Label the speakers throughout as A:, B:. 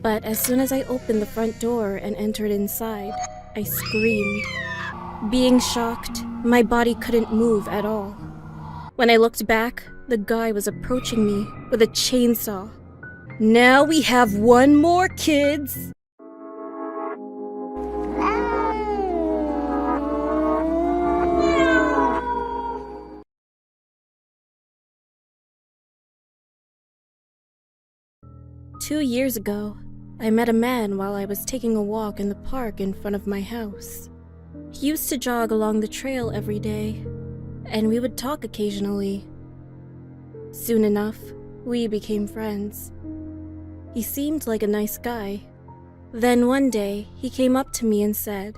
A: But as soon as I opened the front door and entered inside, I screamed. Being shocked, my body couldn't move at all. When I looked back, the guy was approaching me with a chainsaw. "Now we have one more, kids!" Two years ago, I met a man while I was taking a walk in the park in front of my house. He used to jog along the trail every day, and we would talk occasionally. Soon enough, we became friends. He seemed like a nice guy. Then one day, he came up to me and said,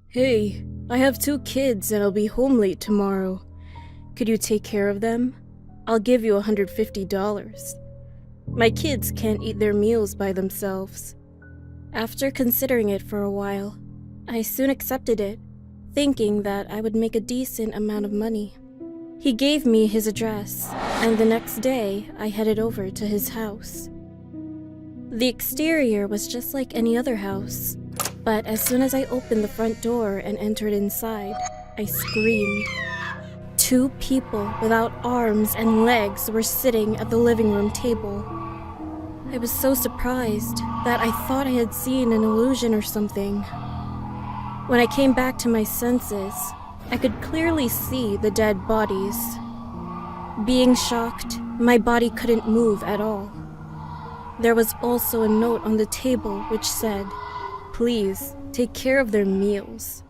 A: "Hey, I have 2 kids and I'll be home late tomorrow. Could you take care of them? I'll give you $150. My kids can't eat their meals by themselves." After considering it for a while, I soon accepted it, thinking that I would make a decent amount of money. He gave me his address, and the next day I headed over to his house. The exterior was just like any other house, but as soon as I opened the front door and entered inside, I screamed. 2 people without arms and legs were sitting at the living room table. I was so surprised that I thought I had seen an illusion or something. When I came back to my senses, I could clearly see the dead bodies. Being shocked, my body couldn't move at all. There was also a note on the table which said, "Please take care of their meals."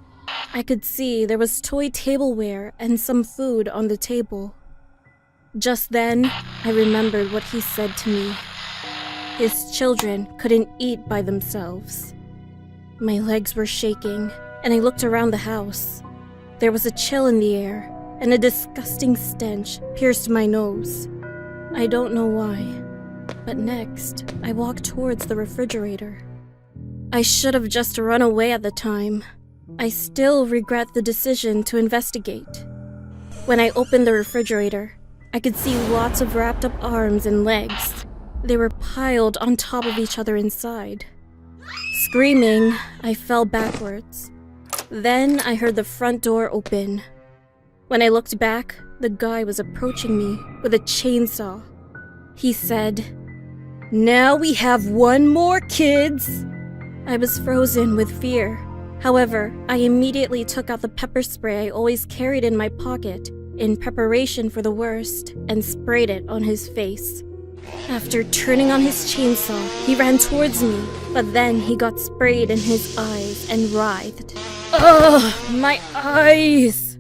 A: I could see there was toy tableware and some food on the table. Just then, I remembered what he said to me. His children couldn't eat by themselves. My legs were shaking, and I looked around the house. There was a chill in the air, and a disgusting stench pierced my nose. I don't know why, but next, I walked towards the refrigerator. I should have just run away at the time. I still regret the decision to investigate. When I opened the refrigerator, I could see lots of wrapped up arms and legs. They were piled on top of each other inside. Screaming, I fell backwards. Then I heard the front door open. When I looked back, the guy was approaching me with a chainsaw. He said, "Now we have one more, kids!" I was frozen with fear. However, I immediately took out the pepper spray I always carried in my pocket in preparation for the worst and sprayed it on his face. After turning on his chainsaw, he ran towards me, but then he got sprayed in his eyes and writhed. Ugh, my eyes!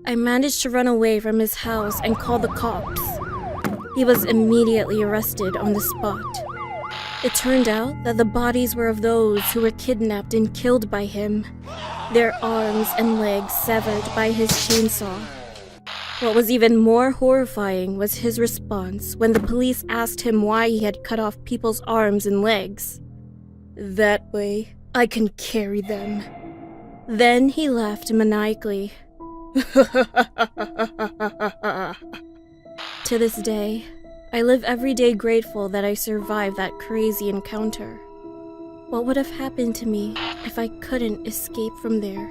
A: I managed to run away from his house and call the cops. He was immediately arrested on the spot. It turned out that the bodies were of those who were kidnapped and killed by him, their arms and legs severed by his chainsaw. What was even more horrifying was his response when the police asked him why he had cut off people's arms and legs. "That way, I can carry them." Then he laughed maniacally. To this day, I live every day grateful that I survived that crazy encounter. What would have happened to me if I couldn't escape from there?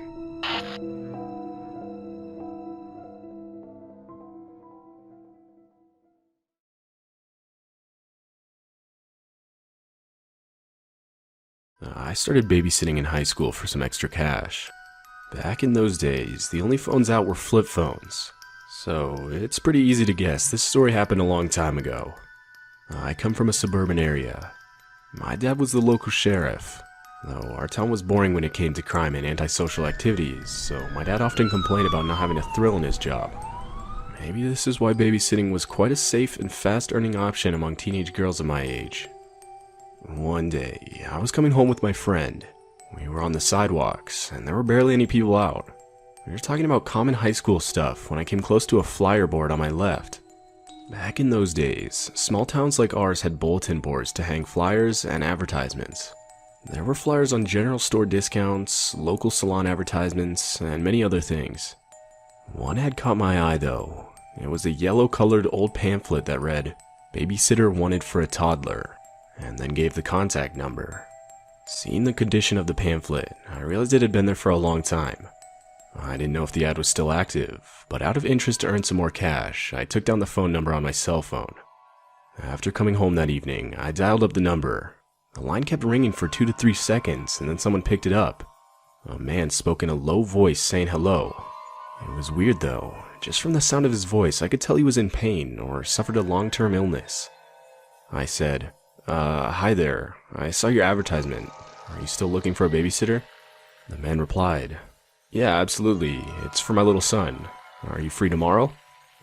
B: I started babysitting in high school for some extra cash. Back in those days, the only phones out were flip phones. So it's pretty easy to guess this story happened a long time ago. I come from a suburban area. My dad was the local sheriff, though our town was boring when it came to crime and antisocial activities, so my dad often complained about not having a thrill in his job. Maybe this is why babysitting was quite a safe and fast-earning option among teenage girls of my age. One day, I was coming home with my friend. We were on the sidewalks, and there were barely any people out. We were talking about common high school stuff when I came close to a flyer board on my left. Back in those days, small towns like ours had bulletin boards to hang flyers and advertisements. There were flyers on general store discounts, local salon advertisements, and many other things. One had caught my eye though. It was a yellow-colored old pamphlet that read, "Babysitter wanted for a toddler," and then gave the contact number. Seeing the condition of the pamphlet, I realized it had been there for a long time. I didn't know if the ad was still active, but out of interest to earn some more cash, I took down the phone number on my cell phone. After coming home that evening, I dialed up the number. The line kept ringing for 2 to 3 seconds, and then someone picked it up. A man spoke in a low voice saying hello. It was weird though. Just from the sound of his voice, I could tell he was in pain or suffered a long-term illness. I said, hi there. I saw your advertisement. Are you still looking for a babysitter? The man replied, yeah, absolutely. It's for my little son. Are you free tomorrow?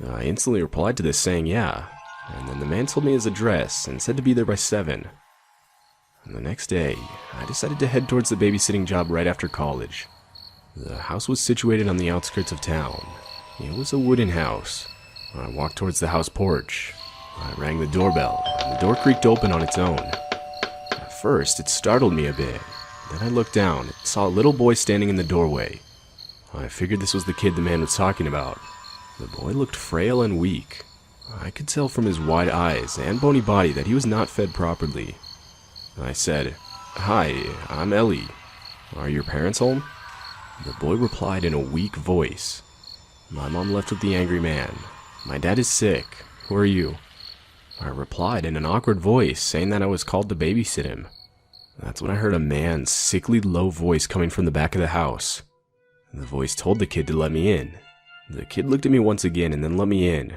B: I instantly replied to this saying yeah, and then the man told me his address and said to be there by 7. And the next day, I decided to head towards the babysitting job right after college. The house was situated on the outskirts of town. It was a wooden house. I walked towards the house porch. I rang the doorbell, and the door creaked open on its own. At first, it startled me a bit. Then I looked down and saw a little boy standing in the doorway. I figured this was the kid the man was talking about. The boy looked frail and weak. I could tell from his wide eyes and bony body that he was not fed properly. I said, hi, I'm Ellie. Are your parents home? The boy replied in a weak voice, my mom left with the angry man. My dad is sick. Who are you? I replied in an awkward voice, saying that I was called to babysit him. That's when I heard a man's sickly low voice coming from the back of the house. The voice told the kid to let me in. The kid looked at me once again and then let me in.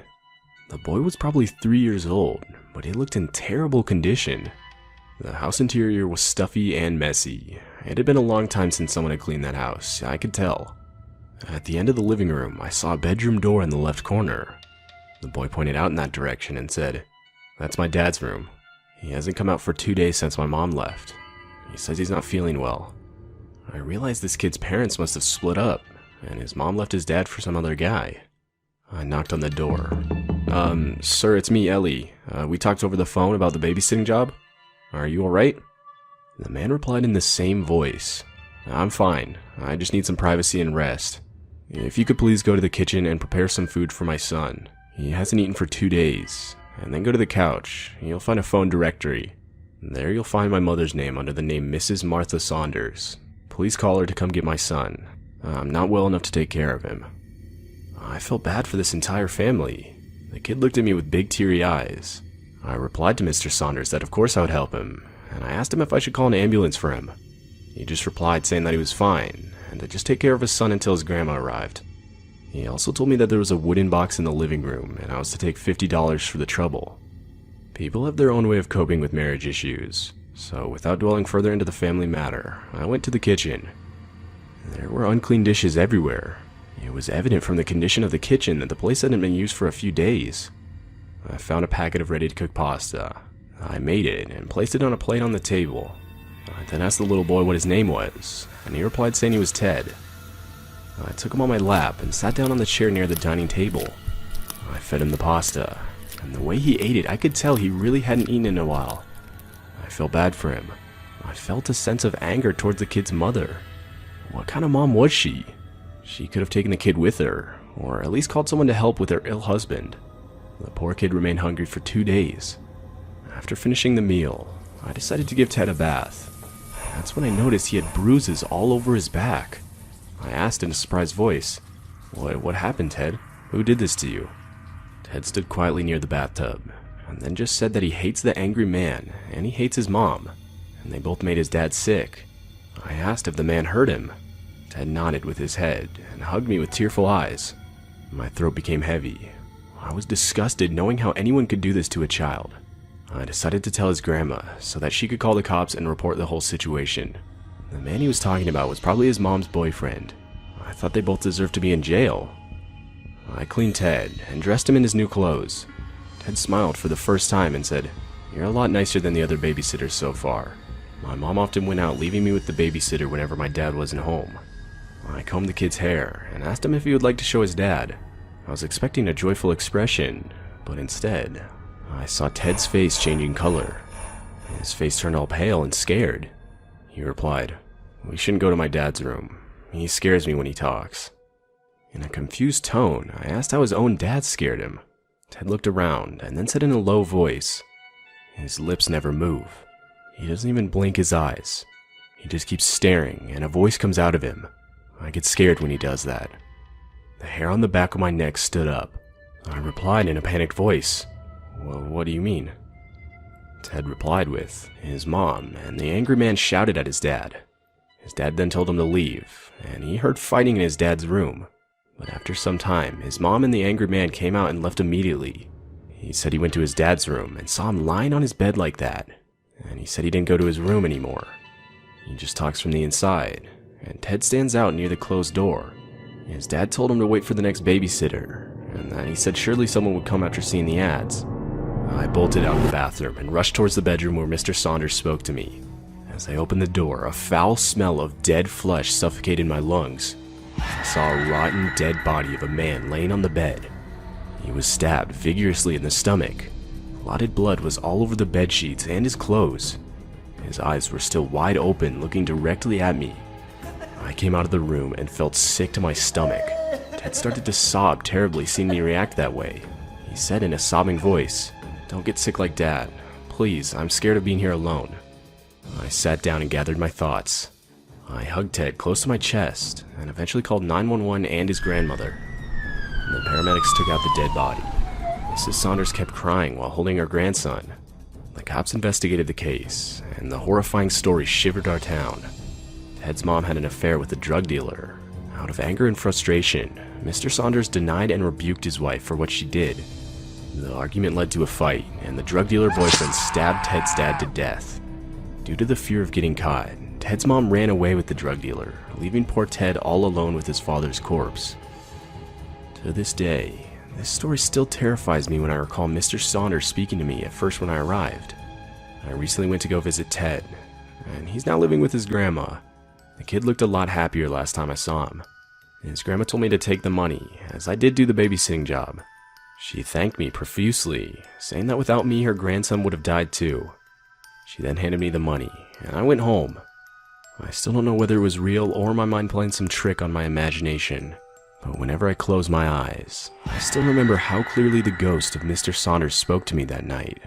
B: The boy was probably 3 years old, but he looked in terrible condition. The house interior was stuffy and messy. It had been a long time since someone had cleaned that house, I could tell. At the end of the living room, I saw a bedroom door in the left corner. The boy pointed out in that direction and said, that's my dad's room. He hasn't come out for 2 days since my mom left. He says he's not feeling well. I realized this kid's parents must have split up, and his mom left his dad for some other guy. I knocked on the door. Sir, it's me, Ellie. We talked over the phone about the babysitting job. Are you alright? The man replied in the same voice. I'm fine. I just need some privacy and rest. If you could please go to the kitchen and prepare some food for my son. He hasn't eaten for 2 days. And then go to the couch. You'll find a phone directory. There you'll find my mother's name under the name Mrs. Martha Saunders. Please call her to come get my son. I'm not well enough to take care of him. I felt bad for this entire family. The kid looked at me with big teary eyes. I replied to Mr. Saunders that of course I would help him, and I asked him if I should call an ambulance for him. He just replied saying that he was fine, and to just take care of his son until his grandma arrived. He also told me that there was a wooden box in the living room, and I was to take $50 for the trouble. People have their own way of coping with marriage issues, so without dwelling further into the family matter, I went to the kitchen. There were unclean dishes everywhere. It was evident from the condition of the kitchen that the place hadn't been used for a few days. I found a packet of ready-to-cook pasta. I made it and placed it on a plate on the table. I then asked the little boy what his name was, and he replied saying he was Ted. I took him on my lap and sat down on the chair near the dining table. I fed him the pasta, and the way he ate it, I could tell he really hadn't eaten in a while. I felt bad for him. I felt a sense of anger towards the kid's mother. What kind of mom was she? She could have taken the kid with her, or at least called someone to help with her ill husband. The poor kid remained hungry for 2 days. After finishing the meal, I decided to give Ted a bath. That's when I noticed he had bruises all over his back. I asked in a surprised voice, What happened, Ted? Who did this to you? Ted stood quietly near the bathtub, and then just said that he hates the angry man, and he hates his mom, and they both made his dad sick. I asked if the man hurt him. Ted nodded with his head, and hugged me with tearful eyes. My throat became heavy. I was disgusted knowing how anyone could do this to a child. I decided to tell his grandma, so that she could call the cops and report the whole situation. The man he was talking about was probably his mom's boyfriend. I thought they both deserved to be in jail. I cleaned Ted and dressed him in his new clothes. Ted smiled for the first time and said, "You're a lot nicer than the other babysitters so far." My mom often went out, leaving me with the babysitter whenever my dad wasn't home. I combed the kid's hair and asked him if he would like to show his dad. I was expecting a joyful expression, but instead, I saw Ted's face changing color. His face turned all pale and scared. He replied, "We shouldn't go to my dad's room. He scares me when he talks." In a confused tone, I asked how his own dad scared him. Ted looked around and then said in a low voice, "His lips never move." He doesn't even blink his eyes. He just keeps staring, and a voice comes out of him. I get scared when he does that. The hair on the back of my neck stood up. I replied in a panicked voice, "Well, what do you mean?" Ted replied with his mom, and the angry man shouted at his dad. His dad then told him to leave, and he heard fighting in his dad's room. But after some time, his mom and the angry man came out and left immediately. He said he went to his dad's room and saw him lying on his bed like that, and he said he didn't go to his room anymore. He just talks from the inside, and Ted stands out near the closed door. His dad told him to wait for the next babysitter, and that he said surely someone would come after seeing the ads. I bolted out of the bathroom and rushed towards the bedroom where Mr. Saunders spoke to me. As I opened the door, a foul smell of dead flesh suffocated my lungs. I saw a rotten, dead body of a man laying on the bed. He was stabbed vigorously in the stomach. Clotted blood was all over the bed sheets and his clothes. His eyes were still wide open, looking directly at me. I came out of the room and felt sick to my stomach. Ted started to sob terribly seeing me react that way. He said in a sobbing voice, "Don't get sick like Dad. Please, I'm scared of being here alone." I sat down and gathered my thoughts. I hugged Ted close to my chest and eventually called 911 and his grandmother. And the paramedics took out the dead body. Mrs. Saunders kept crying while holding her grandson. The cops investigated the case, and the horrifying story shivered our town. Ted's mom had an affair with a drug dealer. Out of anger and frustration, Mr. Saunders denied and rebuked his wife for what she did. The argument led to a fight, and the drug dealer boyfriend stabbed Ted's dad to death. Due to the fear of getting caught, Ted's mom ran away with the drug dealer, leaving poor Ted all alone with his father's corpse. To this day, this story still terrifies me when I recall Mr. Saunders speaking to me at first when I arrived. I recently went to go visit Ted, and he's now living with his grandma. The kid looked a lot happier last time I saw him. His grandma told me to take the money, as I did do the babysitting job. She thanked me profusely, saying that without me her grandson would have died too. She then handed me the money, and I went home. I still don't know whether it was real or my mind playing some trick on my imagination, but whenever I close my eyes, I still remember how clearly the ghost of Mr. Saunders spoke to me that night.